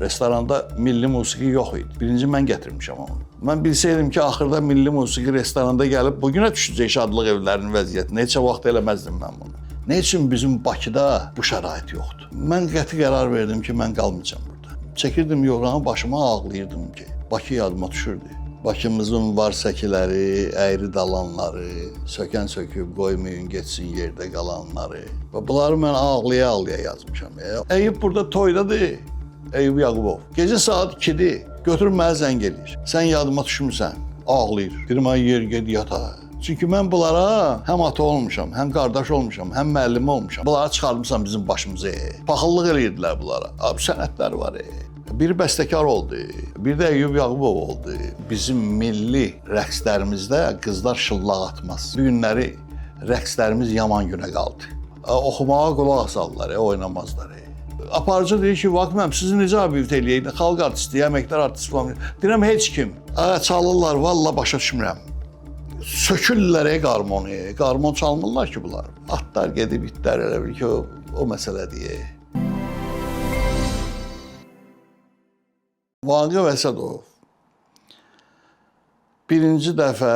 Restoranda milli musiqi yox idi. Birinci mən gətirmişəm onu. Mən bilsəydim ki, axırda milli musiqi restoranda gəlib bugünə düşəcək şadlıq evlərinin vəziyyətinə, heç vaxt eləməzdim mən bunu. Nə üçün bizim Bakıda bu şərait yoxdur? Mən qəti qərar verdim ki, mən qalmayacağam burada. Çəkirdim yorğanı başıma, ağlayırdım ki, Bakı yadıma düşürdü. Bakımızın var səkiləri, əyri dalanları, sökən söküb qoymayın getsin yerdə qalanları. Və bunları mən ağlaya-ağlaya yazmışam. Eyüp burada toydadır, Eyüp Yaqubov. Gecə saat 2-dir, götürüb mənə zəng edir. Sən yadıma düşmürsən, ağlayır. Dedim, ay yer ged yatağa. Çünki mən bunlara həm ata olmuşam, həm qardaş olmuşam, həm müəllim olmuşam. Bunları çıxarmışam bizim başımıza. Paxıllıq eləyirdilər bunlara. Abi sənətlər var. Bir bəstəkar oldu, bir də Eyüp Yaqubov oldu. Bizim milli rəqslərimizdə qızlar şıllaq atmaz. Bu günləri rəqslərimiz yaman günə qaldı. Oxumağa qulaq asallar, oynamazlar. Aparıcı deyir ki, Vakməm, sizi necə abivt eləyək? Xalq artisti, əməkdar artist falan. Deyirəm, heç kim. Çalırlar, valla başa düşmürəm. Sökürlər qarmonu. Qarmon çalmırlar ki bunlar. Atlar gedib itlər, elə bil ki, o məsələ deyək. Vaqif Əsədov birinci dəfə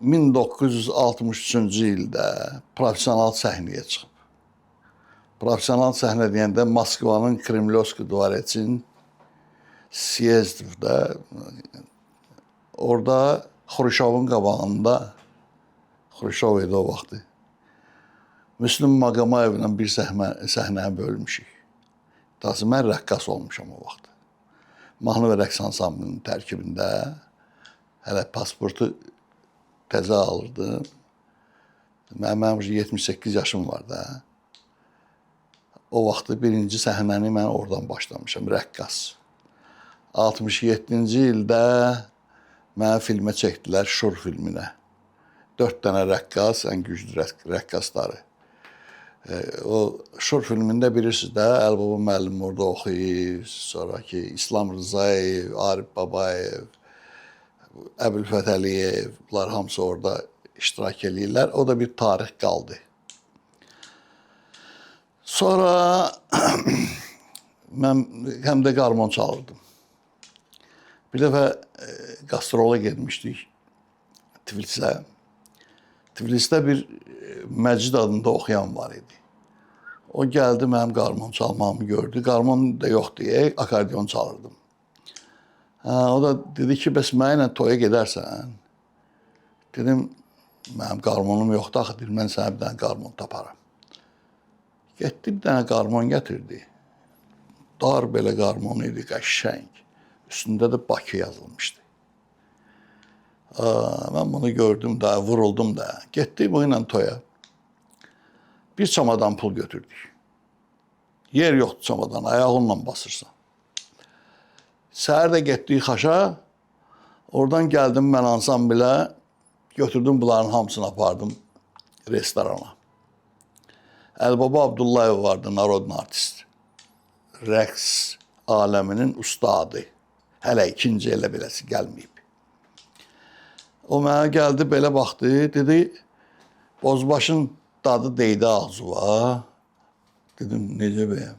1963-cü ildə profesional səhnəyə çıxıb. Profesional səhnə deyəndə Moskvanın Kremlovski dvaretin Siyezdovda, orada Xruşovun qabağında, Xruşov idi o vaxtı, Müslüm Maqomayevlə bir səhnəni bölmüşük. Tası mən rəqqas olmuşam o vaxt. Mahnı və rəqs ansamblının tərkibində hələ pasportu təzə alırdım. Mənim 78 yaşım var da. O vaxtı birinci səhnəni mən oradan başlamışam, rəqqas. 67-ci ildə mənə filmə çəkdilər, Şur filminə. 4 dənə rəqqas, ən güclü rəqqasları. O Şur filmində bilirsiniz də, Əlbaba müəllim orada oxuyur, sonraki İslam Rızayev, Arif Babayev, Əbülfət Əliyev, bunlar hamısı orada iştirak edirlər. O da bir tarix qaldı. Sonra mən həm də qarmon çalırdım. Bir dəfə qastrola getmişdik Tiflisə. Tiflisdə bir Məcid adında oxuyan var idi. O gəldi, mənim qarmon çalmağımı gördü. Qarmon da yoxdur, akordeon çalırdım. O da dedi ki, bəs mənimlə toya gedərsən. Dedim, mənim qarmonum yoxdur, axı, mən sənə bir dənə qarmon taparam. Getdi, bir dənə qarmon gətirdi. Dar belə qarmon idi, qəşəng. Üstündə də Bakı yazılmışdı. Mən bunu gördüm də, vuruldum da. Getdik bu ilə toya. Bir çamadan pul götürdük. Yer yoxdur çamadan, ayağınla basırsan. Səhər də getdik Xaşa. Oradan gəldim mən ansamblə, götürdüm bunların hamısını apardım restorana. Əlbaba Abdullayev vardı, narodni artist. Rəqs aləminin ustadı. Hələ ikinci elə beləsi gəlməyib. O mənə gəldi, belə baxdı, dedi, bozbaşın dadı deydi ağzıva. Dedim, necə bəyəm?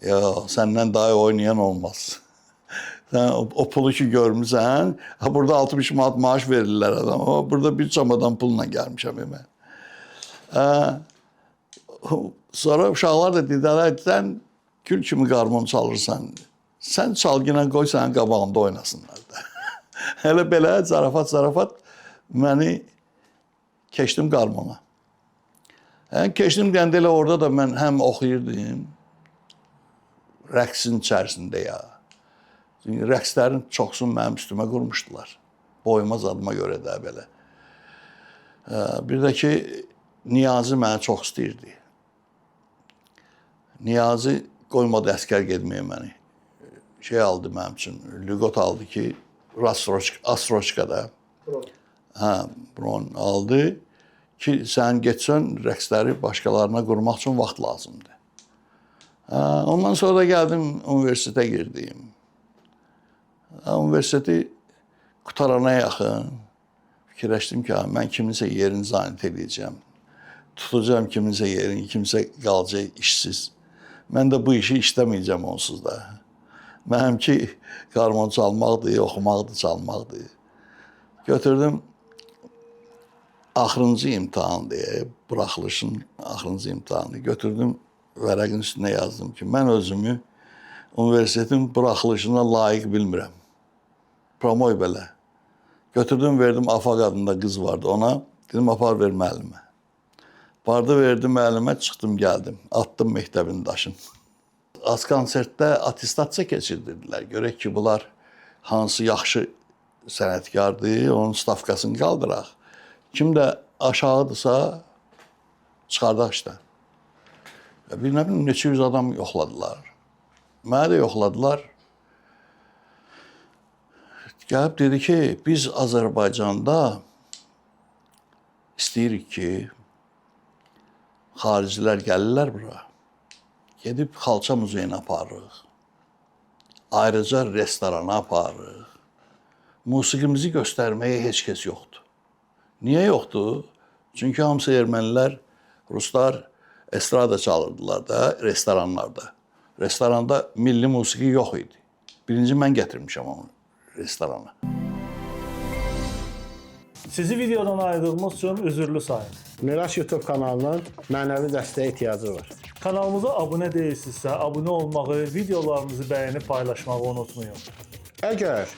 Ya, səndən daha oynayan olmaz. Sən o pulu ki görmüsən, burada 60 manat maaş verirlər adama, burada bir çamadan pulla gəlmişəm mən. Sonra uşaqlar da dedilər, sən gül kimi qarmon çalırsan, sən çalgına qoy sənin qabağında oynasınlar da. Hələ belə zarafat məni keçdim qarmona. Keçdim deyəndə elə orada da mən həm oxuyurdum, rəqsin içərisində ya. Çünki rəqslərin çoxsunu mənim üstümə qurmuşdular. Boyuma zadıma görə də belə. Bir də ki, Niyazi mənə çox istəyirdi. Niyazi qoymadı əskər getməyə məni. Aldı mənim üçün, lüqot aldı ki, Asroçkada. Bron aldı ki, sən getsən rəqsləri başqalarına qurmaq üçün vaxt lazımdır. Ondan sonra da gəldim, universitetə girdim. Universiteti qutarana yaxın fikirləşdim ki, mən kiminsə yerini zanit edəcəm. Tutacağım kiminsə yerini, kimsə qalacaq işsiz. Mən də bu işi işləməyəcəm onsuz da. Mənimki qarmon çalmaqdır, oxumaqdır, çalmaqdır. Götürdüm, axırıncı imtahan deyə, buraxılışın axırıncı imtahanı. Götürdüm, vərəqin üstünə yazdım ki, mən özümü universitetin buraxılışına layiq bilmirəm. Promoy belə. Götürdüm, verdim, Afaq adında qız vardı ona. Dedim, apar ver müəllimə. Bardı verdim müəllimə, çıxdım, gəldim. Atdım məktəbin daşın. Az konsertdə attestasiya keçirdirdilər. Görək ki, bunlar hansı yaxşı sənətkardır, onun stavkasını qaldıraq. Kim də aşağıdırsa, çıxardaq işte. Bir nə bilim, neçə yüz adam yoxladılar. Mənə də yoxladılar. Gəlib dedi ki, biz Azərbaycanda istəyirik ki, xaricilər gəlirlər bura. Gedib xalça muzeyinə aparırıq. Ayrıca restorana aparırıq. Musiqimizi göstərməyə heç kəs yoxdur. Niyə yoxdur? Çünki hamısı ermənilər, ruslar estrada çalırdılar da restoranlarda. Restoranda milli musiqi yox idi. Birinci mən gətirmişəm onu restorana. Sizi videodan ayırdığımız üçün üzürlü sayın. Miraç YouTube kanalının mənəvi dəstəyə ehtiyacı var. Kanalımıza abunə deyilsinizsə, abunə olmağı, videolarımızı bəyənib paylaşmağı unutmayın. Əgər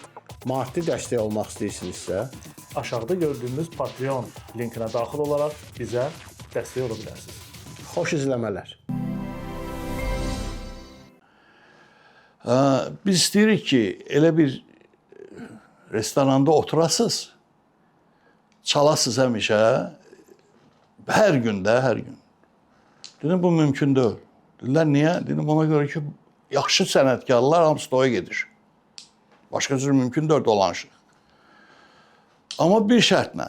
maddi dəstək olmaq istəyirsinizsə, Aşağıda gördüyünüz Patreon linkinə daxil olaraq bizə dəstək ola bilərsiniz. xoş izləmələr. Biz istəyirik ki, elə bir restoranda oturasınız, çalasınız həmişə, hər gün də, hər gün. Dedim, bu mümkün deyil. Dedilər, niyə? Dedim, ona görə ki, yaxşı sənətkarlar hamısı da oya gedir. Başqa cür mümkün deyil dolanışıq. Amma bir şərtlə,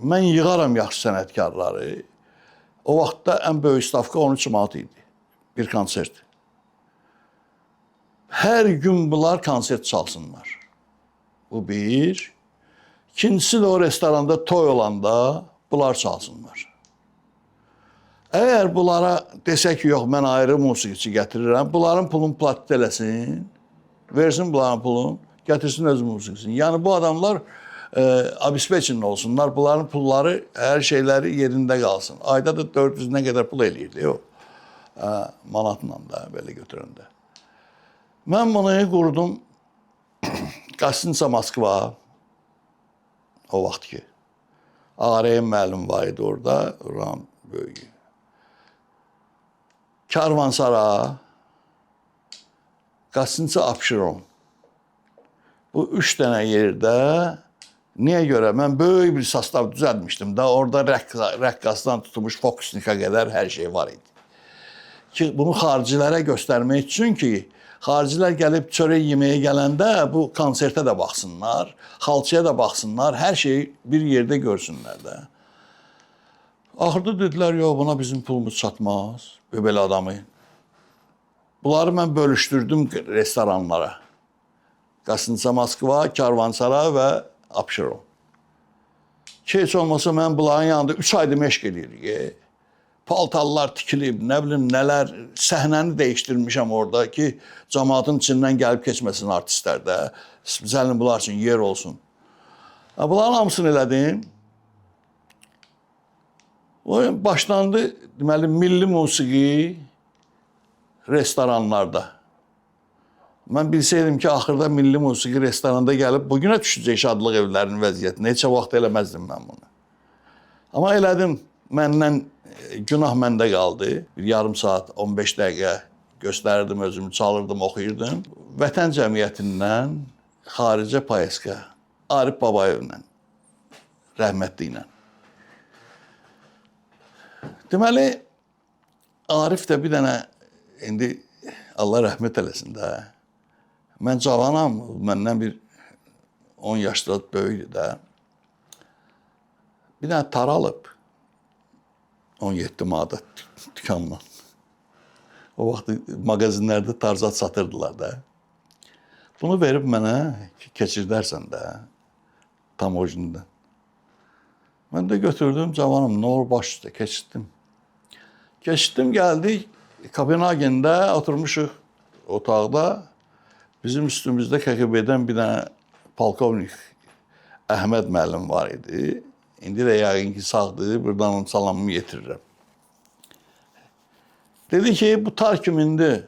mən yığaram yaxşı sənətkarları. O vaxtda ən böyük stavka 13 manat idi, bir konsert. Hər gün bunlar konsert çalsınlar. Bu bir. İkincisi də o restoranda toy olanda bunlar çalsınlar. Əgər bunlara desək ki, yox, mən ayrı musiqiçi gətirirəm, bunların pulunu plat eləsin, versin bunların pulunu, gətirsin öz musiqisini. Yəni bu adamlar abispeçin olsunlar, bunların pulları, hər şeyləri yerində qalsın. Ayda da 400 nə qədər pul eləyirdi, yox. Manatla da belə götürəndə. Mən bunu qurdum, Qastinsa Moskva, o vaxt ki, Ağarəyin müəllim var idi orada, oranın böyüyü. Karvansara, Qastinsa Abşeron. Bu 3 dənə yerdə, niyə görə? Mən böyük bir sastav düzəltmişdim da, orada rəqqasdan tutulmuş fokusnika qədər hər şey var idi. Ki, bunu xaricilərə göstərmək üçün ki, xaricilər gəlib çörək yeməyə gələndə bu konsertə də baxsınlar, xalçaya da baxsınlar, hər şeyi bir yerdə görsünlər də. Axırda dedilər, yox, buna bizim pulumuz çatmaz, belə adamı. Bunları mən bölüşdürdüm restoranlara. Qastinsa Moskva, Karvansara və Abşeron. Heç olmasa mən bunların yanında 3 ayda məşq edirik. Paltarlar tikilib, nə bilim nələr, səhnəni dəyişdirmişəm orada ki, cəmaatın içindən gəlib keçməsin artistlər də. Zəlin bunlar üçün yer olsun. Bunların hamısını elədim. Başlandı, deməli, milli musiqi restoranlarda. Mən bilsəydim ki, axırda milli musiqi restoranda gəlib, bugünə düşəcək şadlıq evlərinin vəziyyətini. Heç vaxt eləməzdim mən bunu. Amma elədim, məndən günah məndə qaldı. Bir yarım saat, 15 dəqiqə göstərirdim özümü, çalırdım, oxuyurdum. Vətən Cəmiyyətindən xaricə payeska, Arif Babayevlə, rəhmətli ilə. Deməli, Arif də bir dənə, indi Allah rəhmət eləsin də, mən cavanam, məndən bir 10 yaşda böyüdü də. Bir dənə tar alıb, 17 manata dükanla. O vaxt mağazinlərdə tarzat satırdılar da. Bunu verib mənə keçirdərsən də, tam orijinindən. Mən də götürdüm, cavanım, nə olur baş üstə, keçirdim. Keçirdim, gəldik, Kopenhagendə oturmuşuq otaqda. Bizim üstümüzdə KGB-dən bir dənə polkovnik Əhməd müəllim var idi. İndi də yəqin ki, sağdır. Buradan onun salamımı yetirirəm. Dedi ki, bu tar kimindir?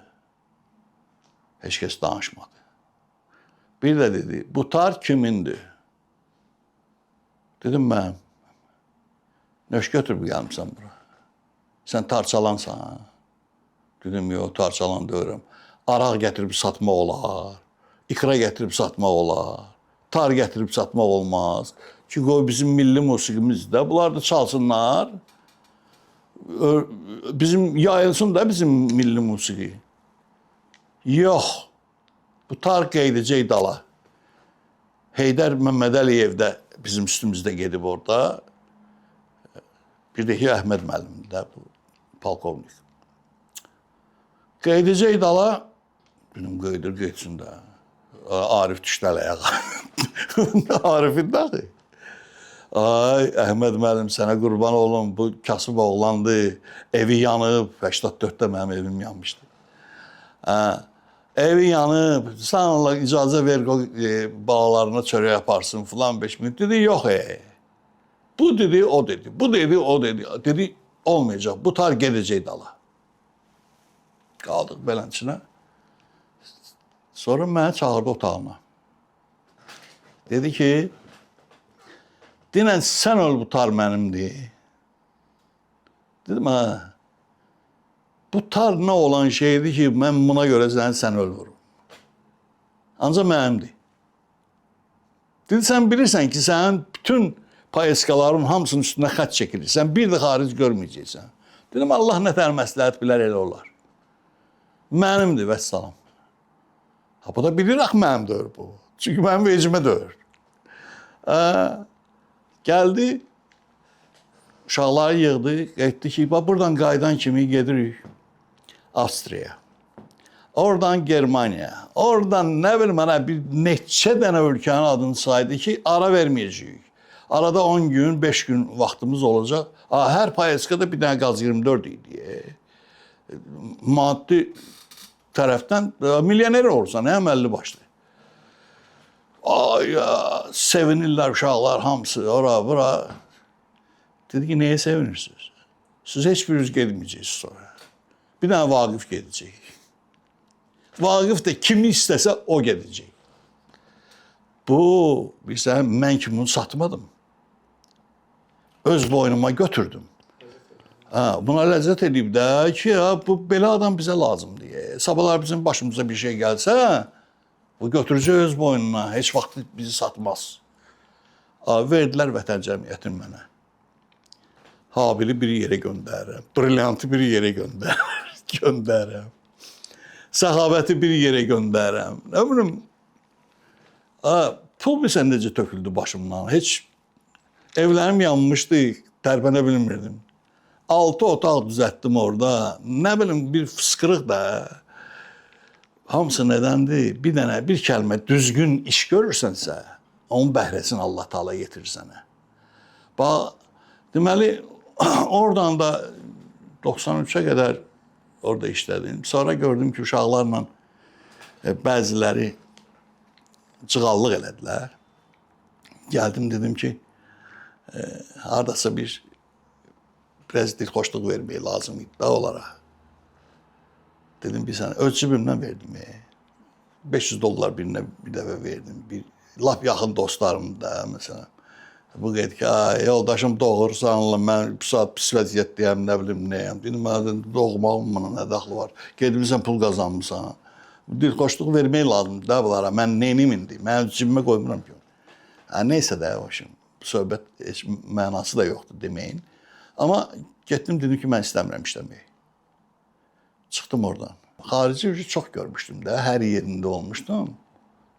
Heç kəs danışmadı. Bir də dedi, bu tar kimindir? Dedim, mənim. Nöş götürüb gəlmişsən bura. Sən tarçalansan, ha? Dedim, yox, tarçalan deyirəm. Araq gətirib satmaq olar. İkra gətirib satmaq olar. Tar gətirib satmaq olmaz. Ki, qoy bizim milli musiqimizdə. Bunlar da çalsınlar. Bizim yayılsın da bizim milli musiqi. Yox. Bu tar qeydəcək dala. Heydər Məmmədəliyev də bizim üstümüzdə gedib orada. Bir də ki, Əhməd müəllim də bu polkovnik. Qeydəcək dala, benim qeydir qeydsin də. Arif düşdü ayağa. Arifin daxı. Ay, Əhməd müəllim, sənə qurban olum, bu kasıb oğlandı, evi yanıb, 84-də mənim evim yanmışdı. Evi yanıb, sən Allah icazə ver, balalarına çörək yaparsın filan 5 minut. Dedi, yox bu dedi, o dedi, bu dedi, o dedi. Dedi, olmayacaq, bu tar gedəcək dala. Qaldıq belənçinə. Sonra mənə çağırdı otağına. Dedi ki, dinən sən ol, bu tar mənimdir. Dedim, hə. Bu tar nə olan şeydir ki, mən buna görə sən öldürürüm. Ancaq mənimdir. Dedi, sən bilirsən ki, sənin bütün payeskaların hamısının üstünə xət çəkilir. Sən bir də xaric görməyəcəksən. Dedim, Allah nətər məsləhət bilər elə olar. Mənimdir, vəssalam. Ha, bu da bilirək mənim deyir bu. Çünki mənim vecimə deyir. Gəldi, uşaqları yığdı, etdi ki, buradan qaydan kimi gedirik Avstriyaya. Oradan Germaniya. Oradan nə bilim mənə bir neçə dənə ölkənin adını saydı ki, ara verməyəcəyik. Arada 10 gün, 5 gün vaxtımız olacaq. Hər payeskada bir dənə qaz 24 idi. Maddi tərəfdən milyoner olursan, əməlli başlı. Ay ya, sevinirlər uşaqlar hamısı, ora, bura. Dedi ki, nəyə sevinirsiniz? Siz heç biriniz gedməyəcəksiniz sonra. Bir dənə Vaqif gedəcək. Vaqif də kimi istəsə o gedəcək. Bu, bilirsən, mən ki bunu satmadım. Öz boynuma götürdüm. Buna ləzzət edib də ki, bu belə adam bizə lazımdır. Sabahlar bizim başımıza bir şey gəlsə, bu götürücü öz boynuna, heç vaxt bizi satmaz. Verdilər Vətən Cəmiyyətin mənə. Habili bir yerə göndərirəm, brilyantı bir yerə göndərirəm, səxavəti bir yerə göndərirəm. Nə bilim, pul bilsən necə töküldü başımdan, heç evlərim yanmışdı, tərpənə bilmirdim. 6 otaq düzəltdim orada, nə bilim bir fıskırıq da. Hamısı nədəndir? Bir dənə, bir kəlmə düzgün iş görürsənsə, onun bəhrəsini Allah Taala yetirir sənə. Bax, deməli, oradan da 93-ə qədər orada işlədim. Sonra gördüm ki, uşaqlarla bəziləri cığallıq elədilər. Gəldim, dedim ki, haradasa biraz dilxoşluq vermək lazım idi da onlara. Dedim, bir sənə öz cibimdən verdim. $500 birinə bir dəfə verdim. Lap yaxın dostlarım da, məsələn. Bu qeyd ki, yoldaşım doğursanla, mən bu saat pis vəziyyətdəyəm, nə bilim, nəyəm. Dedim, doğmağım bana nə daxlı var. Gedimsən, pul qazanmışsan. Dilxoşluq vermək lazımdır da bunlara. Mən neynim indi? Mən öz cibimə qoymuram ki. Neysə də, söhbət heç mənası da yoxdur deməyin. Amma getdim, dedim ki, mən istəmirəm işləməyi. Çıxdım oradan. Xarici çox görmüşdüm də, hər yerində olmuşdum.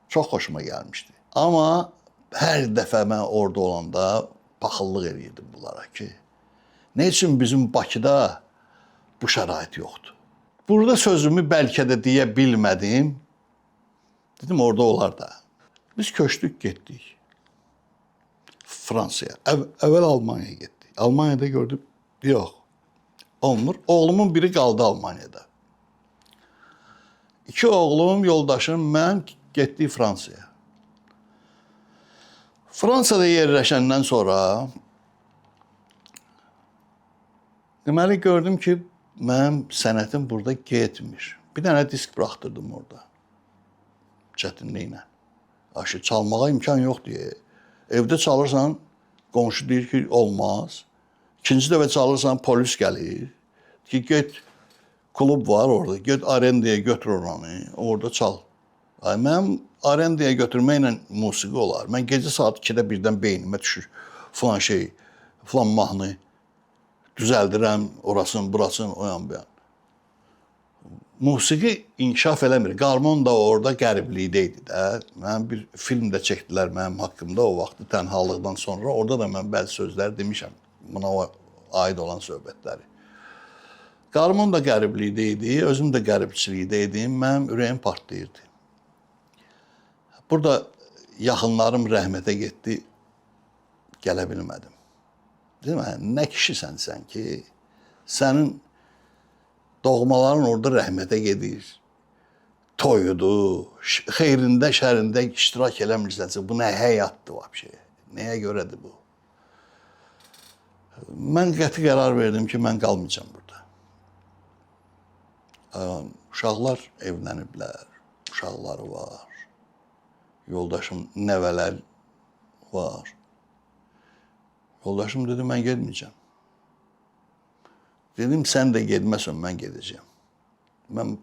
Çox xoşuma gəlmişdi. Amma hər dəfə mən orada olanda paxıllıq eləyirdim bunlara ki, nə üçün bizim Bakıda bu şərait yoxdur? Burada sözümü bəlkə də deyə bilmədim. Dedim, orada olar da. Biz köçdük, getdik Fransaya. Əvvəl Almaniyaya getdik. Almaniyada gördüm, yox, olmur. Oğlumun biri qaldı Almaniyada. İki oğlum, yoldaşım, mən getdik Fransaya. Fransada yerləşəndən sonra deməli gördüm ki, mənim sənətim burada getmir. Bir dənə disk buraxdırdım orada. Çətinliklə. Aşı çalmağa imkan yoxdur. Evdə çalırsan, qonşu deyir ki, olmaz. İkinci dəfə çalırsan, polis gəlir. Ki, get, klub var orada, get arendaya götür oranı, orada çal. Ay, mənim arendaya götürməklə musiqi olar. Mən gecə saat 2-də birdən beynimə düşür falan şey, falan mahnı. Düzəldirəm, orasını, burasını, o yan, bu yan. Musiqi inkişaf eləmir. Qarmon da orada qəriblikdə idi də. Mənim bir film də çəkdilər mənim haqqımda o vaxtı tənhalıqdan sonra. Orada da mən bəzi sözlər demişəm. Buna aid olan söhbətləri. Qarmon da qəriblikdə idi, özüm də qəribçilikdə idim. Mənim ürəyim partlayırdı. Burada yaxınlarım rəhmətə getdi, gələ bilmədim. Değil mi? Nə kişisən sən ki, sənin doğmaların orada rəhmətə gedir. Toyudur, xeyrində, şərində iştirak eləmirsənsə, bu nə həyatdır vəbşə? Nəyə görədir bu? Mən qəti qərar verdim ki, mən qalmayacağam burada. Uşaqlar evləniblər, uşaqları var. Yoldaşım, nəvələr var. Yoldaşım dedi, mən getməyəcəm. Dedim, sən də getməsən, mən gedəcəm. Mən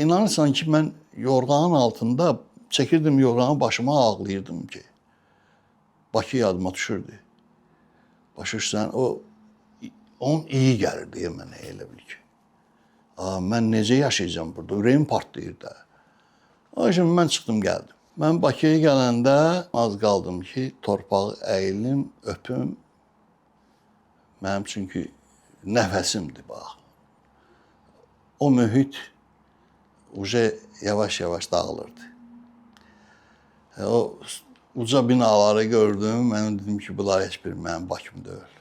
inanırsan ki, mən yorğanın altında çəkirdim yorğanı başıma ağlayırdım ki. Bakı yadıma düşürdü. Başa düşsən, onun iyi gəlir deyə mənə elə bil ki. Mən necə yaşayacağım burada, ürəyim partlayır da. O şimdi mən çıxdım, gəldim. Mən Bakıya gələndə az qaldım ki, torpağı əyilim, öpüm. Mənim çünki nəfəsimdir, bax. O mühit yavaş-yavaş dağılırdı. O uca binaları gördüm, mən dedim ki, bunlar heç bir mənim Bakım deyil.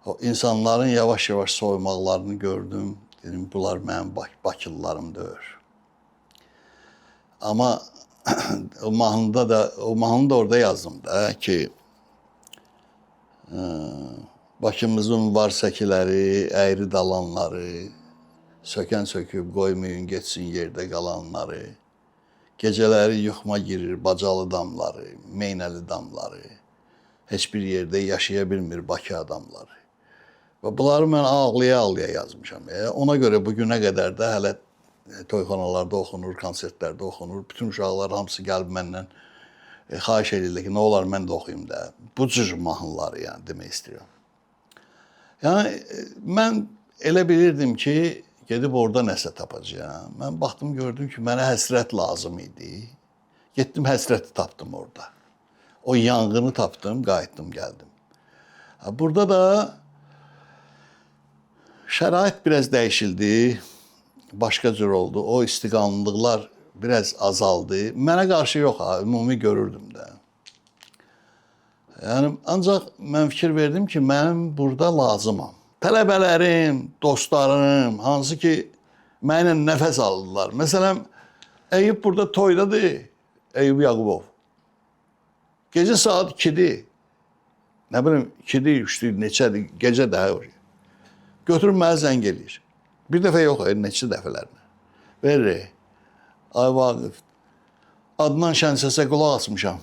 O insanların yavaş-yavaş soymaqlarını gördüm, dedim, bunlar mənim Bakılılarım deyil. Amma o mahnıda da orada yazdım da ki, Bakımızın var səkiləri, əyri dalanları, sökən söküb qoymayın getsin yerdə qalanları, gecələri yuxuma girir bacalı damları, meynəli damları, heç bir yerdə yaşaya bilmir Bakı adamları. Və bunları mən ağlaya-ağlaya yazmışam. Ona görə bugünə qədər də hələ toyxanalarda oxunur, konsertlərdə oxunur. Bütün uşaqlar hamısı gəlib məndən xahiş edirlər ki, nə olar mən də oxuyum da. Bu cür mahnıları yəni demək istəyirəm. Yəni mən elə bilirdim ki, gedib orada nəsə tapacağam. Mən baxdım, gördüm ki, mənə həsrət lazım idi. Getdim həsrəti tapdım orada. O yanğını tapdım, qayıtdım, gəldim. Burada da şərait biraz dəyişildi. Başqa cür oldu. O istiqanlıqlar biraz azaldı. Mənə qarşı yox, ümumi görürdüm də. Yəni, ancaq mən fikir verdim ki, mən burada lazımam. Tələbələrim, dostlarım, hansı ki, mənə nəfəs aldılar. Məsələn, Eyüp burada toydadır, Eyüp Yaqubov. Gecə saat 2-dir. Nə bilim, 2-dir, 3-dür, neçədir, gecə də. Götürüb mənə zəng eləyir. Bir dəfə yox, neçə dəfələrinə. Verir. Ay Vaqif, Adnan Şənsəsə qulaq asmışam.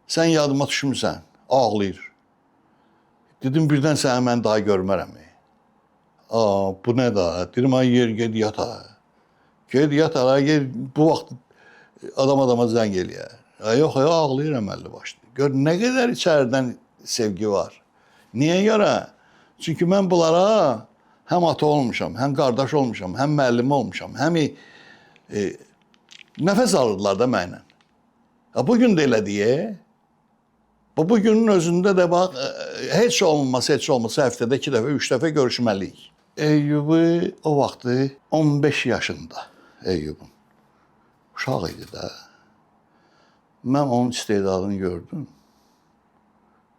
Sən yadıma düşmüsən, ağlayır. Dedim, birdən səni mən daha görmərəm. Bu nə da? Dedim, ay yer, ged yata. Ged yata, bu vaxt adama zəng eləyər. Yox, ağlayır əməlli başlı. Gör, nə qədər içəridən sevgi var. Niyə görə? Çünki mən bunlara həm ata olmuşam, həm qardaş olmuşam, həm müəllim olmuşam, həm nəfəs alırdılar da mənlə. Bugün də elə deyə, bugünün özündə də bax, heç olmasa həftədə 2 dəfə, 3 dəfə görüşməliyik. Eyyubu o vaxtı 15 yaşında Eyyubun. Uşaq idi də. Mən onun istedadını gördüm.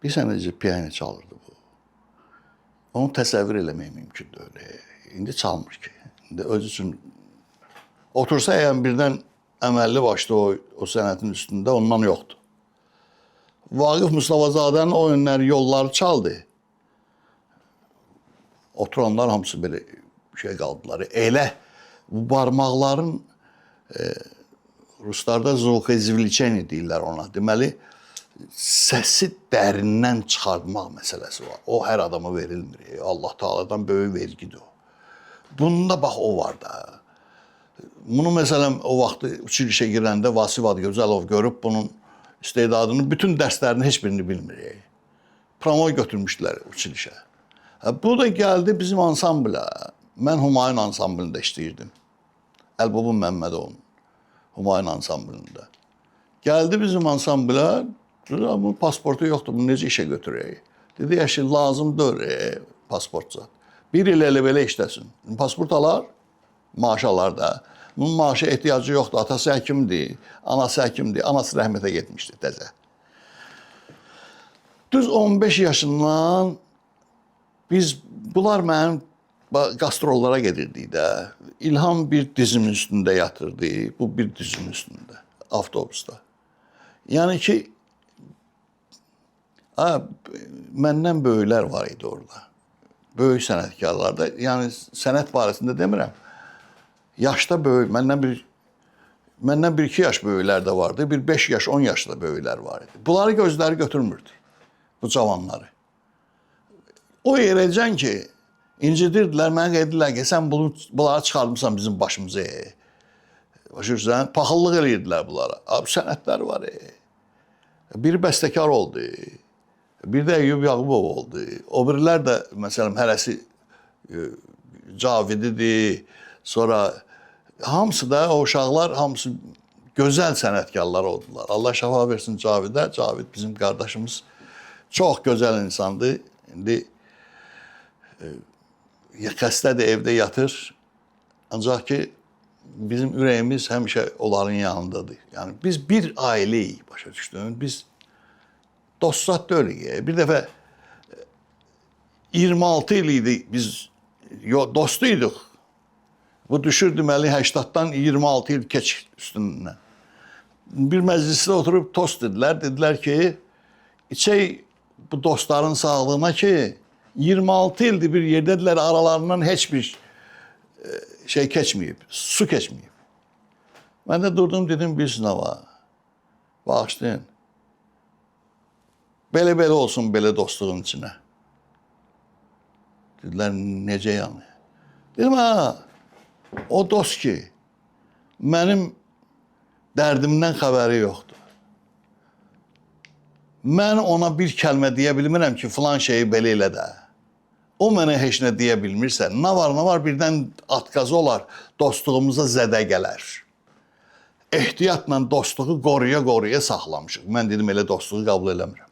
Bir sənəcə piyano çalırdı bu. Onu təsəvvür eləmək mümkün deyil. İndi çalmır ki. öz üçün otursa əgər birdən əməlli başlı o sənətin üstündə ondan yoxdur. Vaqif Mustafazadənin o önləri yolları çaldı. Oturanlar hamısı belə şey qaldılar. Elə bu barmaqların Ruslarda zvukozvlicheni deyirlər ona. Deməli, səsi dərindən çıxartmaq məsələsi var. O hər adama verilmir. Allah Taala'dan böyük vergidir o. Bunda bax o var da. Bunu məsələn o vaxtı uçuşa girəndə Vasif Adgözəlov görüb bunun istedadını, bütün dərslərini heç birini bilmir. Promoy götürmüşdülər uçuşa. Bu da gəldi bizim ansamblə. Mən Humayun ansamblında işləyirdim. Əlbabun Məmmədovun Humayun ansamblında. Gəldi bizim ansamblə, bunun pasportu yoxdur, bunu necə işə götürək? Dedi, yaşı lazımdır pasportca. Bir il elə belə işləsin. Pasport alar, maaş alar da. Bunun maaşa ehtiyacı yoxdur. Atası həkimdir, anası həkimdir. Anası rəhmətə getmişdi təzə. Düz 15 yaşından bunlar mənim qastrollara gedirdik də. İlham bir dizimin üstündə yatırdı, bu bir dizimin üstündə, avtobusda. Yəni ki, məndən böyüklər var idi orada. Böyük sənətkarlar da. Yəni sənət barəsində demirəm. Yaşda böyük, məndən 1-2 yaş böyüklər də vardı, bir 5 yaş, 10 yaşda böyüklər var idi. Bunları gözləri götürmürdü, bu cavanları. O yerəcən ki, incidirdilər, mənə qeydilər ki, sən bunları çıxarmısan bizim başımıza. Başırsan, paxıllıq eləyirdilər bunlara. Abi, sənətlər var. Biri bəstəkar oldu, bir də Eyyub Yağubov oldu. O birilər də, məsələn, hərəsi Cavididir, sonra hamısı da, o uşaqlar, hamısı gözəl sənətkarlar oldular. Allah şəfa versin Cavidə. Cavid bizim qardaşımız çox gözəl insandır. İndi xəstədir, evdə yatır. Ancaq ki, bizim ürəyimiz həmişə onların yanındadır. Yəni, biz bir ailəyik, başa düşdün. Biz dostlar deyilik. Bir dəfə 26 il idi, biz dostuyduq. Bu düşür deməli 80-dan 26 il keç üstündən. Bir məclisdə oturub tost dedilər. Dedilər ki, içək bu dostların sağlığına ki, 26 ildir bir yerdədirlər, aralarından heç bir şey keçməyib, su keçməyib. Mən də durdum, dedim, bilsin hava, bağışlayın. Belə olsun, belə dostluğun içinə. Dedilər, necə yəni? Dedim, o dost ki, mənim dərdimdən xəbəri yoxdur. Mən ona bir kəlmə deyə bilmirəm ki, filan şeyi belə elə də. O mənə heç nə deyə bilmirsə, nə var, birdən atqazı olar, dostluğumuza zədə gələr. Ehtiyatla dostluğu qoruya saxlamışıq. Mən dedim, elə dostluğu qəbul eləmirəm.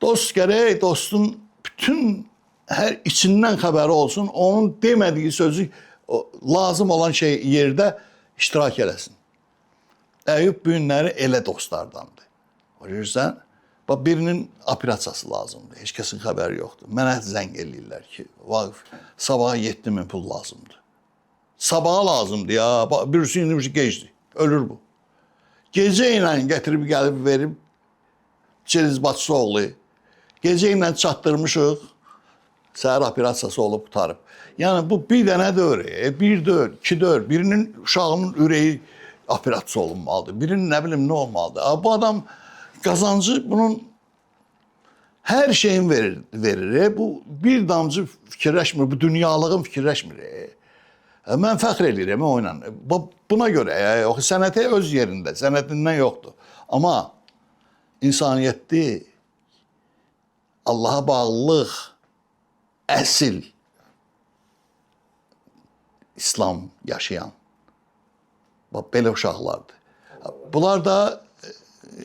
Dost gərək, dostun bütün hər içindən xəbəri olsun, onun demədiyi sözü lazım olan şey yerdə iştirak eləsin. Əyyub bu günləri elə dostlardandır. Görürsən, birinin operasiyası lazımdır, heç kəsin xəbəri yoxdur. Mənə zəng eləyirlər ki, Vaqif, sabaha 7.000 pul lazımdır. Sabaha lazımdır ya, birisi indi gecdir, ölür bu. Gecə ilə gətirib gəlib verib, Çeliz bacısı oğlu, gecə ilə çatdırmışıq, səhər operasiyası olub qutarıb. Yəni bu bir dənə deyil, bir deyil, iki deyil. Birinin uşağının ürəyi operasiyası olunmalıdır. Birinin nə bilim nə olmalıdır. Bu adam qazancı bunun hər şeyin verir. Bu bir damcı fikirləşmir, bu dünyalığın fikirləşmir. Mən fəxr edirəm o ilə. Buna görə sənəti öz yerində, sənətindən yoxdur. Amma insaniyyətli, Allaha bağlılıq, əsl İslam yaşayan belə uşaqlardır. Bunlar da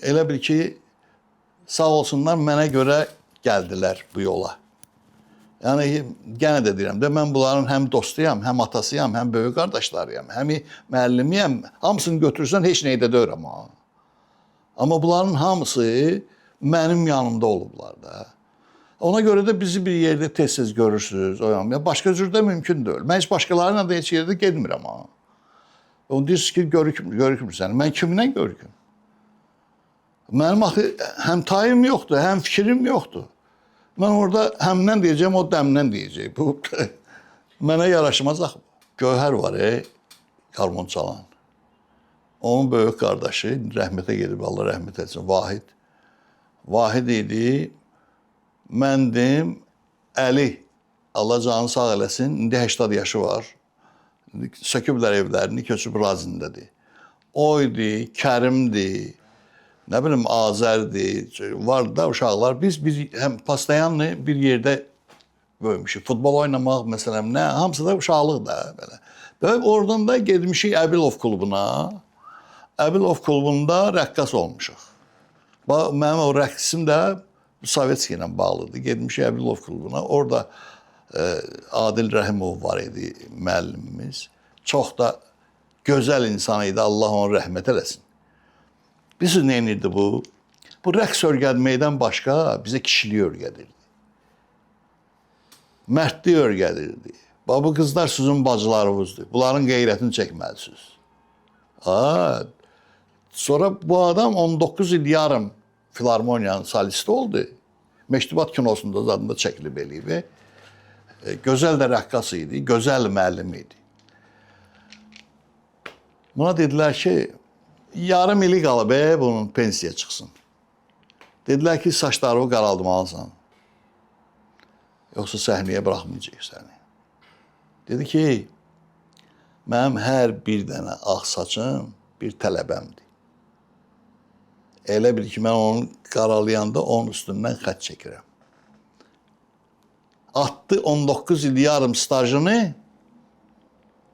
elə bil ki, sağ olsunlar mənə görə gəldilər bu yola. Yəni, gənə də deyirəm də, mən bunların həm dostuyam, həm atasıyam, həm böyük qardaşlarıyam, həm müəllimiyəm. Hamısını götürürsən, heç neydə deyirəm. Amma bunların hamısı mənim yanımda olublar da. Ona görə də bizi bir yerdə tez-tez görürsünüz. Ya başqa cür də mümkün deyil. Mən heç başqalarıyla da heç yerdə getmirəm ha. Onu deyirsiniz ki, görükmürsən. Mən kimlə görüküm? Mənim axı həm tayım yoxdur, həm fikrim yoxdur. Mən orada həmdən deyəcəm, o dəmdən deyəcək. Bu mənə yaraşmaz axı. Gövhər var, qarmon çalan. Onun böyük qardaşı, rəhmətə gedib, Allah rəhmət etsin, Vahid. Vahid idi, məndim, Əli, Allah canı sağ eləsin, indi 80 yaşı var. Söküblər evlərini, köçüb razindədir. O idi, Kərimdir, nə bilim, Azərdir, vardı da uşaqlar. Biz həm pastayanlı bir yerdə böyümüşük. Futbol oynamaq, məsələn, nə, hamısı da uşaqlıq da belə. Və oradan da gedmişik Əbilov klubuna. Əbilov klubunda rəqqas olmuşuq. Mənim o rəqsim də Sovetski ilə bağlıdır. Gedmişik Əbilov klubuna. Orada Adil Rəhimov var idi, müəllimimiz. Çox da gözəl insan idi, Allah onu rəhmət eləsin. Bilirsiniz, nə edirdi bu? Bu rəqs öyrənməkdən başqa bizə kişiliyi öyrədirdi. Mərdliyi öyrədirdi. Bu qızlar sizin bacılarınızdır. Bunların qeyrətini çəkməlisiniz. Sonra bu adam 19 il yarım filarmoniyanın solisti oldu. Məktəbat kinosunda zadında çəkilib eləyib. Gözəl də rəqqas idi, gözəl müəllim idi. Buna dedilər ki, yarım ili qalıb bunun pensiya çıxsın. Dedilər ki, saçlarını qaraldırmalısan. Yoxsa səhnəyə buraxmayacaq səni. Dedi ki, mənim hər bir dənə ağ saçım bir tələbəmdir. Elə bil ki, mən onu qaralayanda onun üstündən xət çəkirəm. Atdı 19 il yarım stajını,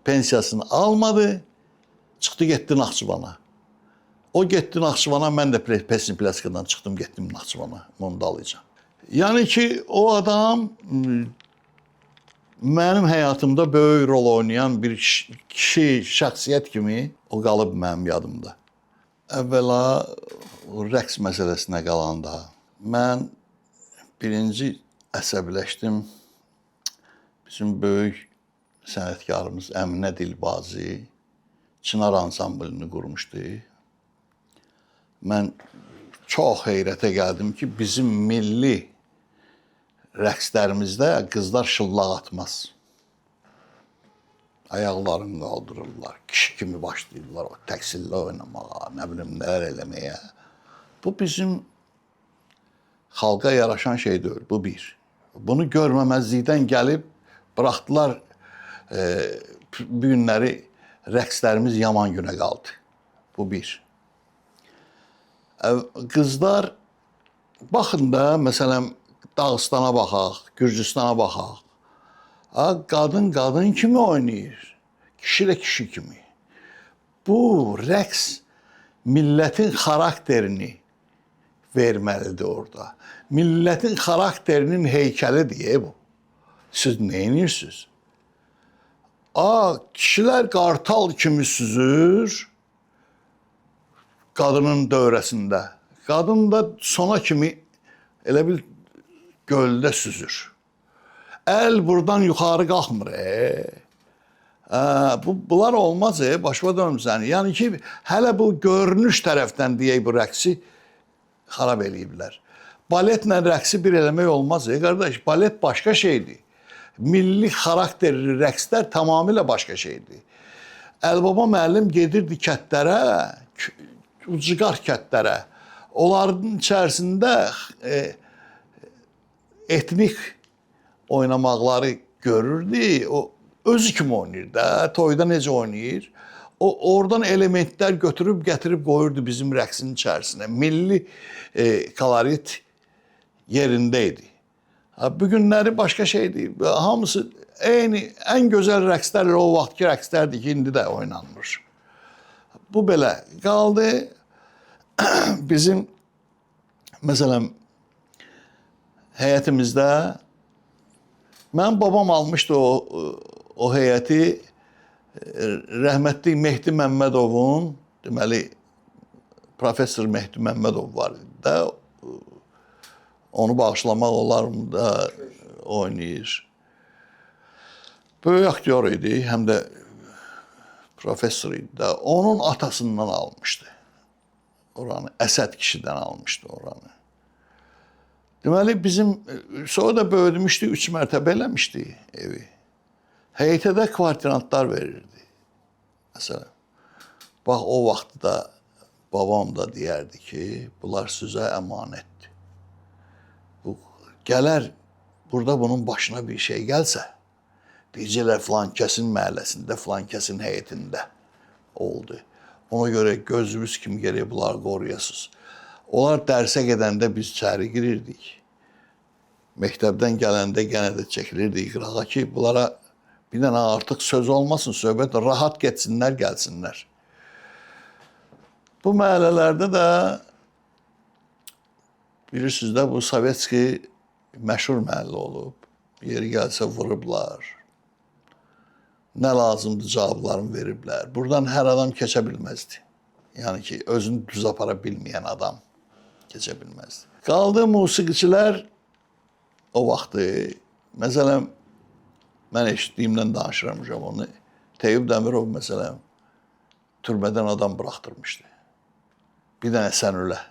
pensiyasını almadı, çıxdı getdi Naxçıvana. O getdi Naxçıvana, mən də Pessin plastikadan çıxdım, getdim Naxçıvana, onu da alacağım. Yəni ki, o adam mənim həyatımda böyük rol oynayan bir kişi, şəxsiyyət kimi o qalıb mənim yadımda. Əvvəla rəqs məsələsinə qalanda mən birinci əsəbləşdim. Bizim böyük sənətkarımız Əminə Dilbazi Çınar ansamblini qurmuşdu. Mən çox heyrətə gəldim ki, bizim milli rəqslərimizdə qızlar şıllaq atmaz. Ayaqlarını qaldırırlar, kişi kimi başlayırlar o təksillə oynamağa, nə bilim, nələr eləməyə. Bu bizim xalqa yaraşan şey deyil, bu bir. Bunu görməməzlikdən gəlib, bıraxdılar bu günləri rəqslərimiz yaman günə qaldı. Bu bir. Qızlar, baxın da, məsələn, Dağıstana baxaq, Gürcüstana baxaq. Qadın kimi oynayır, kişi də kişi kimi. Bu rəqs millətin xarakterini verməlidir orada. Millətin xarakterinin heykəlidir bu. Siz nə edirsiniz? Kişilər qartal kimi süzür qadının dövrəsində. Qadın da sona kimi elə bil göldə süzür. Əl buradan yuxarı qalxmır. Bunlar olmaz, başıma dönmüsən. Yəni ki, hələ bu görünüş tərəfdən deyək bu rəqsi xarab eləyiblər. Baletlə rəqsi bir eləmək olmaz, qardaş. Balet başqa şeydir. Milli xarakterli rəqslər tamamilə başqa şeydir. Əlbaba müəllim gedirdi kətlərə, ucqar kətlərə. Onların içərisində etnik oynamaqları görürdü. O özü kimi oynayır da, toyda necə oynayır. O oradan elementlər götürüb gətirib qoyurdu bizim rəqsin içərisinə. Milli kolorit yerində idi. Bu günləri başqa şeydir. Hamısı eyni, ən gözəl rəqslər o vaxtki rəqslərdir ki, indi də oynanmır. Bu belə qaldı. Bizim, məsələn, həyətimizdə mənim babam almışdı o heyəti rəhmətli Mehdi Məmmədovun, deməli, professor Mehdi Məmmədov var idi də, Onu bağışlamaq olarmı da oynayır. Böyük aktyor idi, həm də professor idi də. Onun atasından almışdı oranı. Əsəd kişidən almışdı oranı. Deməli, bizim sonra da böyüdmüşdü, 3 mərtəbə eləmişdi evi. Həyətə də kvartirantlar verirdi. Məsələn, bax o vaxtda babam da deyərdi ki, bunlar sizə əmanətdir. Bu gələr, burada bunun başına bir şey gəlsə, deyəcəklər filan kəsin məhəlləsində, filan kəsin həyətində oldu. Ona görə gözümüz kimi gərək bunları qoruyasınız. Onlar dərsə gedəndə biz içəri girirdik. Məktəbdən gələndə yenə də çəkilirdik qırağa ki, bunlara bir dənə artıq söz olmasın, söhbət rahat getsinlər, gəlsinlər. Bu məhəllələrdə də bilirsiniz də bu Sovetski məşhur məhəllə olub. Yeri gəlsə vurublar. Nə lazımdır cavablarını veriblər. Buradan hər adam keçə bilməzdi. Yəni ki, özünü düz apara bilməyən adam keçə bilməzdi. Qaldı musiqiçilər o vaxtı, məsələn, mən eşitdiyimdən danışıram onu. Teyyub Dəmirov, məsələn, türmədən adam buraxdırmışdı. Bir dənə Sənülə.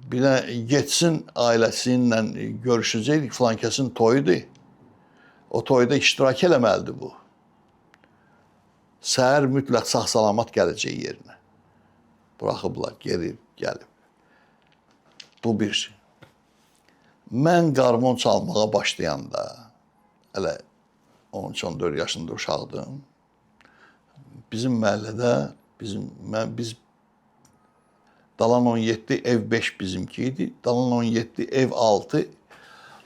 Bir dənə getsin ailəsi ilə görüşəcəkdik, filan kəsin toyudur. O toyda iştirak eləməlidir bu. Səhər mütləq sağ-salamat gələcək yerinə. Buraxıblar, geri gəlib. Bu bir şey. Mən qarmon çalmağa başlayanda, hələ 13-14 yaşında uşaqdım, bizim məhəllədə, biz Dalan 17, ev 5 bizimki idi. Dalan 17, ev 6,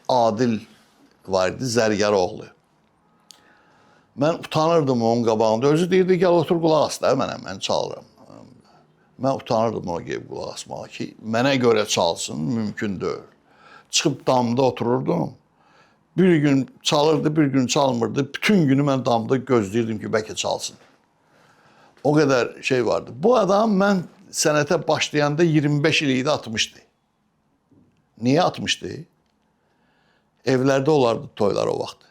Adil var idi, Zərgər oğlu. Mən utanırdım onun qabağında. Özü deyirdi, gəl otur qulaq as da mənə, mən çalıram. Mən utanırdım ona gəlib qulaq asmağa ki, mənə görə çalsın, mümkün deyil. Çıxıb damda otururdum. Bir gün çalırdı, bir gün çalmırdı. Bütün günü mən damda gözləyirdim ki, bəlkə çalsın. O qədər şey vardı. Bu adam mən sənətə başlayanda 25 il idi, atmışdı. Niyə atmışdı? Evlərdə olardı toylar o vaxt.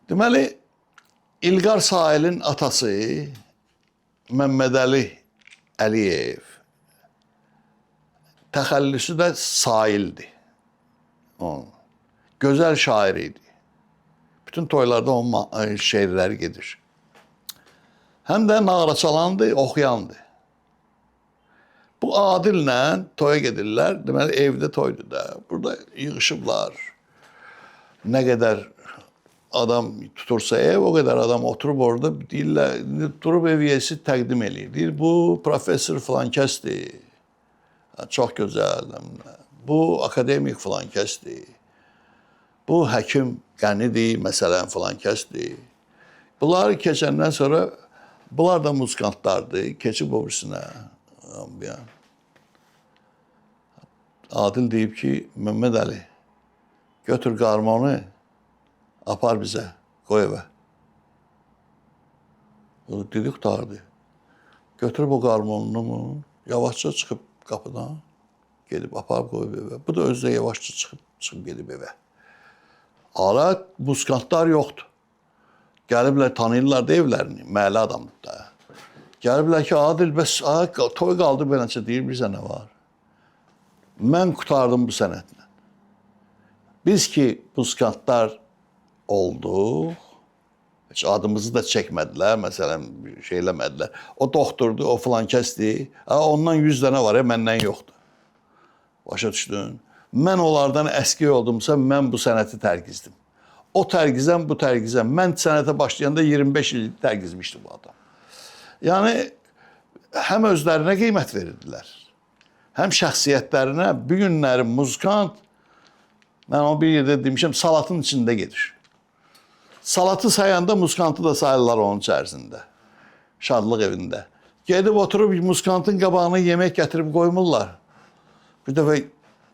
Deməli, İlqar Sahilin atası Məmmədəli Əliyev, təxəllüsü də Sahildir. Gözəl şair idi. Bütün toylarda onun şeirləri gedir. Həm də nağara çalandı, oxuyandı. Bu Adillə toya gedirlər. Deməli, evdə toydur da. Burada yığışıblar. Nə qədər adam tutursa ev, o qədər adam oturub orada deyirlər, durub ev yiyəsi təqdim eləyir. Deyir, bu professor filan kəsdir. Çox gözəl. Bu akademik filan kəsdir. Bu həkim qənidir, məsələn filan kəsdir. Bunları keçəndən sonra bunlar da muzikantlardır. Keçib o birisinə. Adil deyib ki, Məmməd Əli, götür qarmonu, apar bizə, qoy evə. O dedi, qutardı. Götürüb o qarmonunu, yavaşça çıxıb qapıdan, gedib aparıb qoyub evə. Bu da özü də yavaşça çıxıb gedib evə. Ara muzikantlar yoxdur. Gəliblər, tanıyırlar da evlərini, məhəllə adamdır da. Gəliblər ki, Adil, bəs toy qaldı beləncə, deyir, bizə nə var? Mən qutardım bu sənətlə. Biz ki, muzikantlar olduq, heç adımızı da çəkmədilər, məsələn, şey eləmədilər. O doktordur, o filan kəsdir, ondan 100 dənə var, məndən yoxdur. Başa düşdün? Mən onlardan əski oldumsa, mən bu sənəti tərgizdim. O tərgizəm, bu tərgizəm. Mən sənətə başlayanda 25 il tərgizmişdi bu adam. Yəni, həm özlərinə qiymət verirdilər, həm şəxsiyyətlərinə. Bir günləri muzikant, mən o bir yerdə demişəm, salatın içində gedir. Salatı sayanda muzikantı da sayırlar onun içərisində, şadlıq evində. Gedib oturub muzikantın qabağına yemək gətirib qoymurlar. Bir dəfə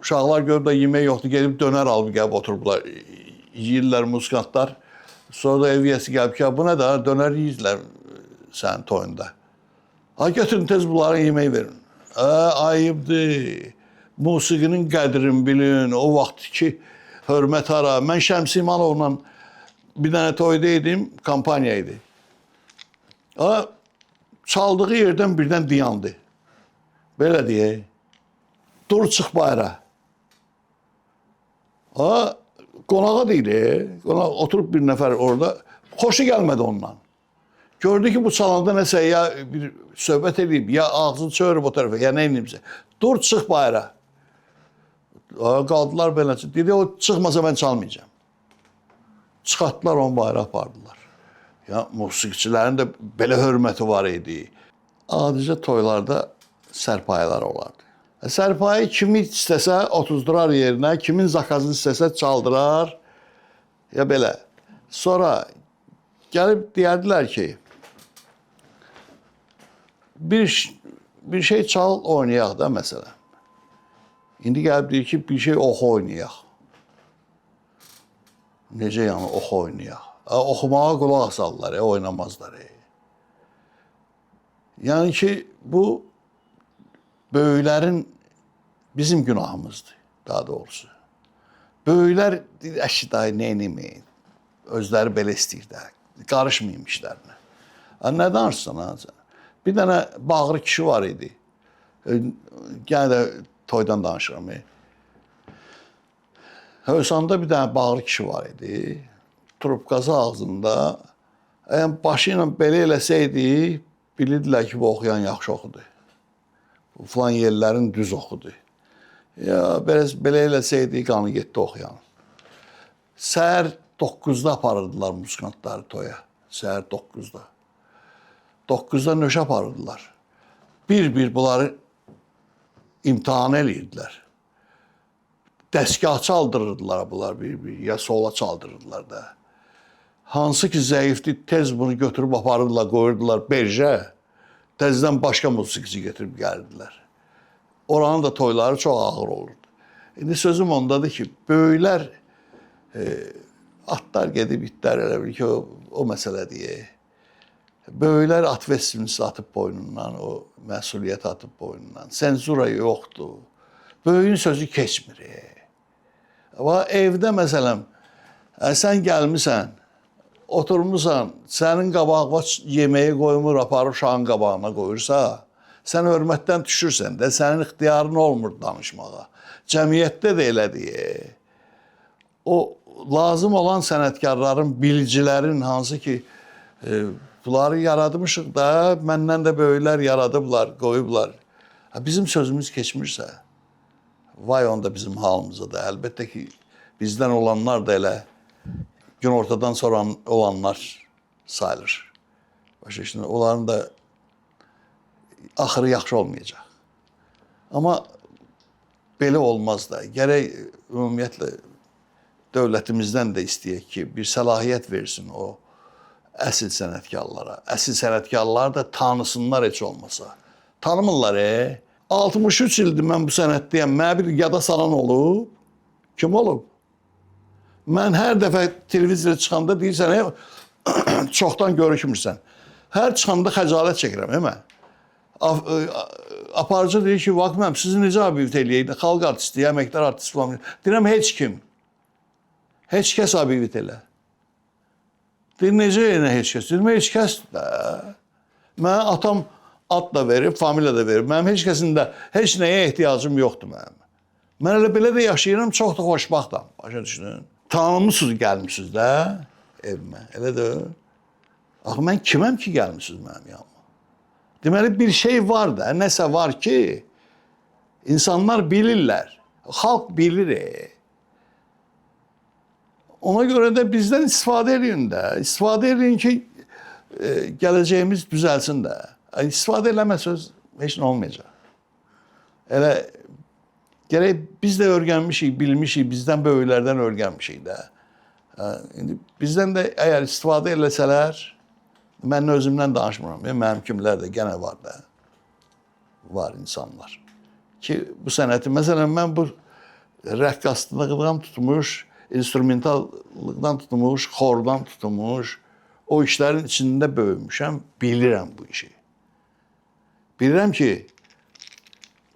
uşaqlar görüb da yemək yoxdur, gedib dönər alıb gəlib oturublar. Yiyirlər muzikantlar. Sonra da ev yiyəsi gəlib ki, bu nə də dönər yiyirlər sənin toyunda. Götürün tez bunlara yemək verin. Ayıbdır. musiqinin qədrini bilin, o vaxtki hörmət hara. Mən Şəmsi İmanovla bir dənə toyda idim, kampaniya idi. Çaldığı yerdən birdən dayandı. Belə deyək. Dur, çıx bayra. Qonağa deyil. Qonaq oturub bir nəfər orada. Xoşu gəlmədi ondan. Gördü ki, bu çalanda nəsə ya bir söhbət edib, ya ağzını çörüb o tərəfə, ya nə edibsə. Dur, çıx bayra. Qaldılar beləçə. Dedi, o çıxmasa mən çalmayacağım. Çıxartdılar, onu bayra apardılar. Ya, musiqiçilərin də belə hörməti var idi. Adicə toylarda sərpayələr olardı. Sərpayı kimi istəsə otuzdurar yerinə, kimin zakazını istəsə çaldırar. Ya belə. Sonra gəlib deyərdilər ki, bir şey çal, oynayaq da məsələn. İndi gəlib deyir ki, bir şey oxu oynayaq. Necə yəni oxu oynayaq? Oxumağa qulaq asallar, oynamazlar. Yəni ki, bu böyüklərin bizim günahımızdır, daha doğrusu. Böyüklər əşi dayı neyniməyin, özləri belə istəyirlər, qarışmayın işlərinə. Nə danışsan? Bir dənə bağrı kişi var idi. Gənə də toydan danışıram. Hövsanda bir dənə bağrı kişi var idi. Trubkası ağzında. Başı ilə belə eləsəydi, bilirdilər ki, bu oxuyan yaxşı oxudu. Falan yerlərin düz oxudu. Ya, belə eləsəydi, qanı getdi oxuyan. Səhər 9-da aparırdılar musikantları toya. Səhər 9-da. 9-da nöşə aparırdılar. Bir bunları imtihan eləyirdilər. Dəstgah çaldırırdılar bunlar bir, ya sola çaldırırdılar da. Hansı ki zəifdir, tez bunu götürüb aparırdılar, qoyurdular berjə. Təzədən başqa musiqici getirib gəlirdilər. Oranın da toyları çox ağır olurdu. İndi sözüm ondadır ki, böyüklər atlar gedib itlər elə bil ki, o məsələ deyək. Böyüklər at vestimisi atıb boynundan, o məsuliyyət atıb boynundan. Senzura yoxdur. Böyüyün sözü keçmir. Evdə məsələn, sən gəlmisən, oturmuşsan, sənin qabağına yeməyi qoymur, aparır uşağın qabağına qoyursa, sən hörmətdən düşürsən də, sənin ixtiyarın olmur danışmağa. Cəmiyyətdə də elədir. O, lazım olan sənətkarların, bilicilərin hansı ki, bunları yaradmışıq da, məndən də böyüklər yaradıblar, qoyublar. Bizim sözümüz keçmirsə, vay onda bizim halımıza da. Əlbəttə ki, bizdən olanlar da elə gün ortadan sonra olanlar sayılır. Başa şimdi onların da axırı yaxşı olmayacaq. Amma belə olmaz da. Gərək ümumiyyətlə dövlətimizdən də istəyək ki, bir səlahiyyət versin o əsil sənətkarlara. Əsil sənətkarlar da tanısınlar heç olmasa. Tanımırlar. 63 ildir mən bu sənətdəyəm. Mənə bir yada salan olub. Kim olub? Mən hər dəfə televiziyada çıxanda deyirsən, çoxdan görükmürsən. Hər çıxanda xəcalət çəkirəm, mən. Aparıcı deyir ki, vaxt mən sizi necə abivit eləyək? Xalq artisti, əməkdar artist falan. Deyirəm, heç kim. Heç kəs abivit elə. Deyir, necə elə heç kəs? Deyirəm, heç kəs də. Mən atam ad da verib, familiya da verib. Mənim heç kəsin də heç nəyə ehtiyacım yoxdur mənim. Mən elə belə də yaşayıram, çox da xoşbaxtam. Başa düşünün. Tanımısınız, gəlmişsiniz də evimə. Elə də. Axı, mən kiməm ki, gəlmişsiniz mənim yanıma? Deməli, bir şey var da, nəsə var ki, insanlar bilirlər. Xalq bilir. Ona görə də bizdən istifadə edin də. İstifadə edin ki, gələcəyimiz düzəlsin də. İstifadə eləməsəz, heç nə olmayacaq. Elə gərək biz də öyrənmişik, bilmişik, bizdən böyüklərdən öyrənmişik də. İndi bizdən də əgər istifadə eləsələr, mən özümdən danışmıram. Mənim kimlər də gənə var da. Var insanlar. Ki bu sənəti, məsələn, mən bu rəqqaslıqdan tutmuş, instrumentallıqdan tutmuş, xordan tutmuş, o işlərin içində böyümüşəm, bilirəm bu işi. Bilirəm ki,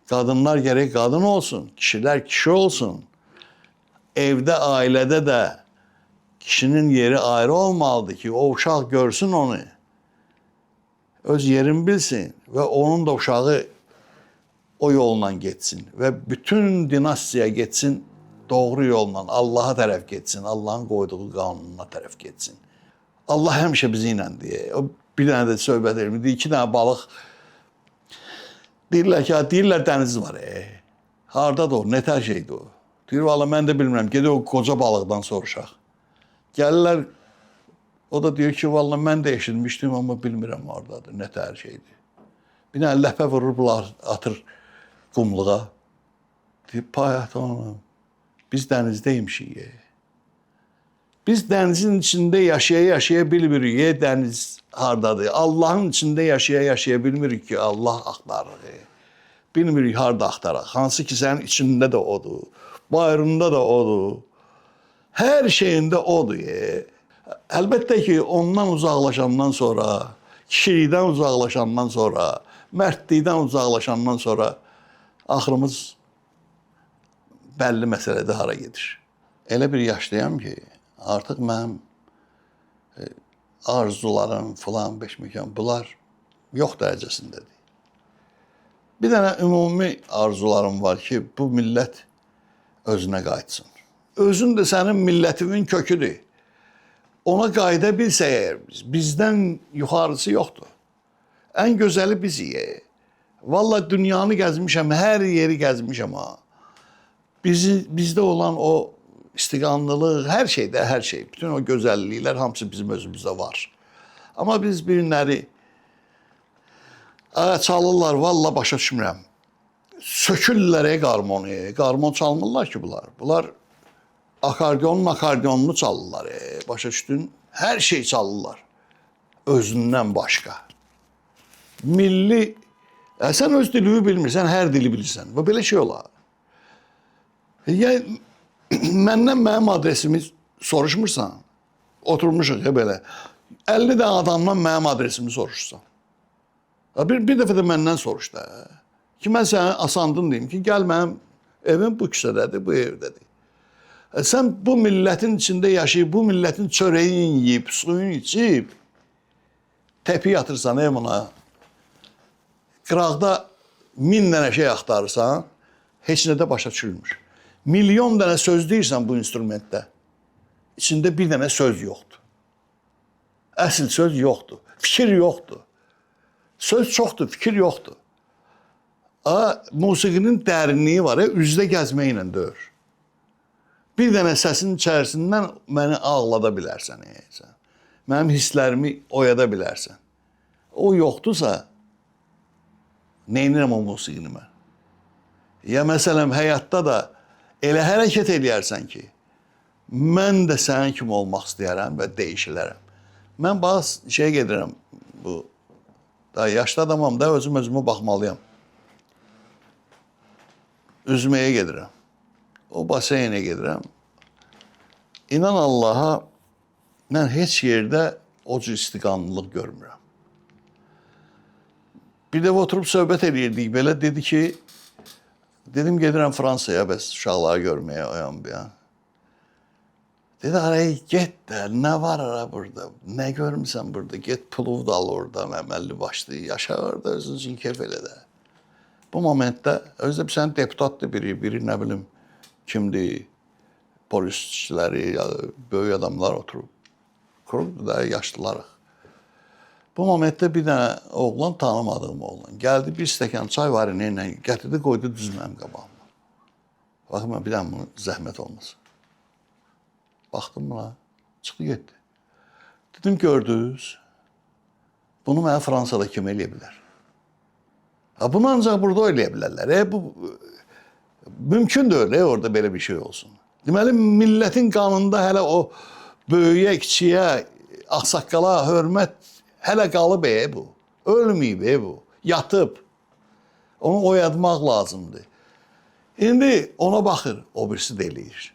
Qadınlar gərək qadın olsun, kişilər kişi olsun. Evdə, ailədə də kişinin yeri ayrı olmalıdır ki, o uşaq görsün onu. Öz yerini bilsin və onun da uşağı o yolla getsin və bütün dinastiya getsin doğru yolla, Allaha tərəf getsin, Allahın qoyduğu qanununa tərəf getsin. Allah həmişə bizi iləndir. O bir dənə də söhbət edir. 2 dənə balıq deyirlər dəniz var. Hardadır o? Nətər şeydir o? Deyir, valla mən də bilmirəm. Gedək o qoca balıqdan soruşaq. Gəlirlər, o da deyir ki, valla mən də eşitmişdim, amma bilmirəm hardadır. Nətər şeydir. Bir dənə ləpə vururlar, atır qumluğa. Deyir, payat onu. Biz dənizdəymişik. Biz dənizin içində yaşaya-yaşaya bilmirik. Dəniz hardadır. Allahın içində yaşaya-yaşaya bilmirik ki, Allah axtarır. Bilmirik harda axtaraq. Hansı ki, sənin içində də odur. Bayrında da odur. Hər şeyində odur. Əlbəttə ki, ondan uzaqlaşandan sonra, kişilikdən uzaqlaşandan sonra, mərdlikdən uzaqlaşandan sonra axırımız bəlli məsələdə hara gedir. Elə bir yaşdayam ki, artıq mənim arzularım filan, beşməkan, bunlar yox dərəcəsindədir. Bir dənə ümumi arzularım var ki, bu millət özünə qayıtsın. Özün də sənin millətinin köküdür. Ona qayıda bilsək əgər bizdən yuxarısı yoxdur. Ən gözəli bizik. Valla dünyanı gəzmişəm, hər yeri gəzmişəm ha. Bizdə olan o istiqanlılıq, hər şeydə, hər şey, bütün o gözəlliklər hamısı bizim özümüzdə var. Amma biz bir günləri çalırlar, valla başa düşmürəm. Sökürlər qarmonu, qarmon çalmırlar ki bunlar. Bunlar akordionunu çalırlar, başa düşdün? Hər şey çalırlar, özündən başqa. Milli, sən öz dilini bilmirsən, hər dili bilirsən. Bu belə şey olar. Məndən mənim adresimi soruşmursan, oturmuşuq belə, 50 dənə adamdan mənim adresimi soruşsan. Bir dəfə də məndən soruş da. Ki, mən sənə asandın deyim ki, gəl mənim evim bu küçədədir, bu evdədir. Sən bu millətin içində yaşayıb, bu millətin çörəyin yiyib, suyun içib, təpi yatırsan buna, qıraqda 1000 dənə şey axtarırsan, heç nədə başa düşülmür. Milyon dənə söz deyirsən bu instrumentdə, içində bir dənə söz yoxdur. Əsl söz yoxdur, fikir yoxdur. Söz çoxdur, fikir yoxdur. Musiqinin dərinliyi var, üzdə gəzməklə deyir. Bir dənə səsin içərisindən məni ağlada bilərsən. Mənim hisslərimi oyada bilərsən. O yoxdursa, neynirəm o musiqini mən? Ya məsələn, həyatda da elə hərəkət eləyərsən ki, mən də sənin kimi olmaq istəyərəm və dəyişilərəm. Mən bazı gedirəm, daha yaşlı adamam da özümə baxmalıyam. Üzməyə gedirəm. O baseynə gedirəm. İnan Allaha, mən heç yerdə o cür istiqanlılıq görmürəm. Bir dəfə oturub söhbət edirdik, belə dedi ki, dedim gedirəm Fransaya, bəs uşaqları görməyə oyan bir an. Dedi, araya get də, nə var ara burada, nə görmüsən burada, get pulov da al orada, əməlli başlı, yaşa orada, özün üçün keyf elə də. Bu momentdə, özdə bir sən deputatdır biri nə bilim, kimdir, polis işçiləri, böyük adamlar oturub, kurubdur da, yaşlılarıq. Bu momentdə bir dənə oğlan, tanımadığım oğlan, gəldi bir stəkan çay var ilə, gətirdi, qoydu düz mənim qabağıma. Baxın, bir dənə bunun zəhmət olmasın. Baxdım buna, çıxdı getdi. Dedim, gördünüz, bunu mənə Fransada kim eləyə bilər? Bunu ancaq burada eləyə bilərlər. Bu mümkün deyil, orada belə bir şey olsun. Deməli, millətin qanında hələ o böyüyə, kiçiyə, ağsaqqala, hörmət hələ qalıb bu. Ölməyib bu. Yatıb. Onu oyatmaq lazımdır. İndi ona baxır, o birisi də eləyir.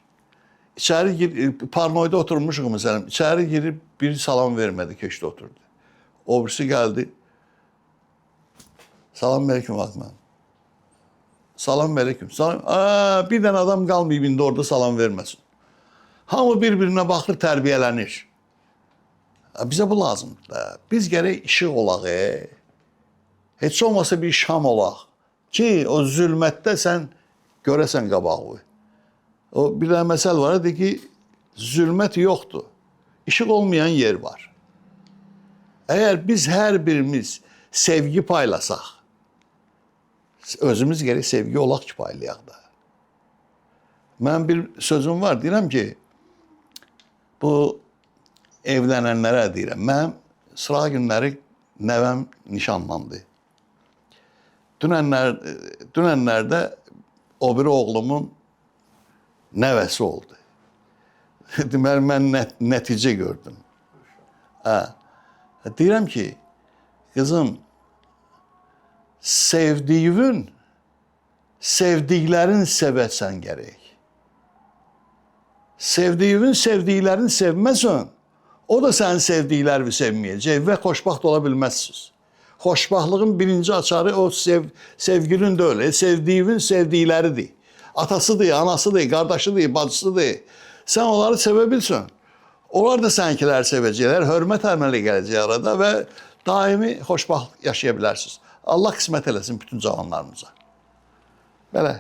İçəri girib, parnoyda oturmuşuq məsələn, içəri girib biri salam vermədi, keçdi oturdu. O birisi gəldi. Salam aleyküm, vaxt mən. Salam aleyküm. Salam. Bir dənə adam qalmayıb indi orada salam verməsin. Hamı bir-birinə baxır, tərbiyələnir. Bizə bu lazımdır da. Biz gərək işıq olaq. Heç olmasa bir şam olaq. Ki o zülmətdə sən görəsən qabağı. O bir dənə məsəl var, deyir ki, zülmət yoxdur. İşıq olmayan yer var. Əgər biz hər birimiz sevgi paylasaq, özümüz gərək sevgi olaq ki, paylayaq da. Mən bir sözüm var, deyirəm ki, bu evlənənlərə deyirəm, mən sıra günləri nəvəm nişanlandı. Dünənlərdə o biri oğlumun nəvəsi oldu. Deməli, mən nəticə gördüm. Deyirəm ki, qızım, sevdiklərin sevəsən gərək. Sevdiklərin sevməsən, o da sənin sevdiklərini sevməyəcək və xoşbaxt ola bilməzsiniz. Xoşbaxtlığın birinci açarı o sevginin də öyle. Sevdiğin sevdikləridir. Atasıdır, anasıdır, qardaşıdır, bacısıdır. Sən onları sevə bilsən. Onlar da sənkiləri sevəcəklər, hörmət əməli gələcək arada və daimi xoşbaxt yaşaya bilərsiniz. Allah qismət eləsin bütün cavanlarımıza. Belə.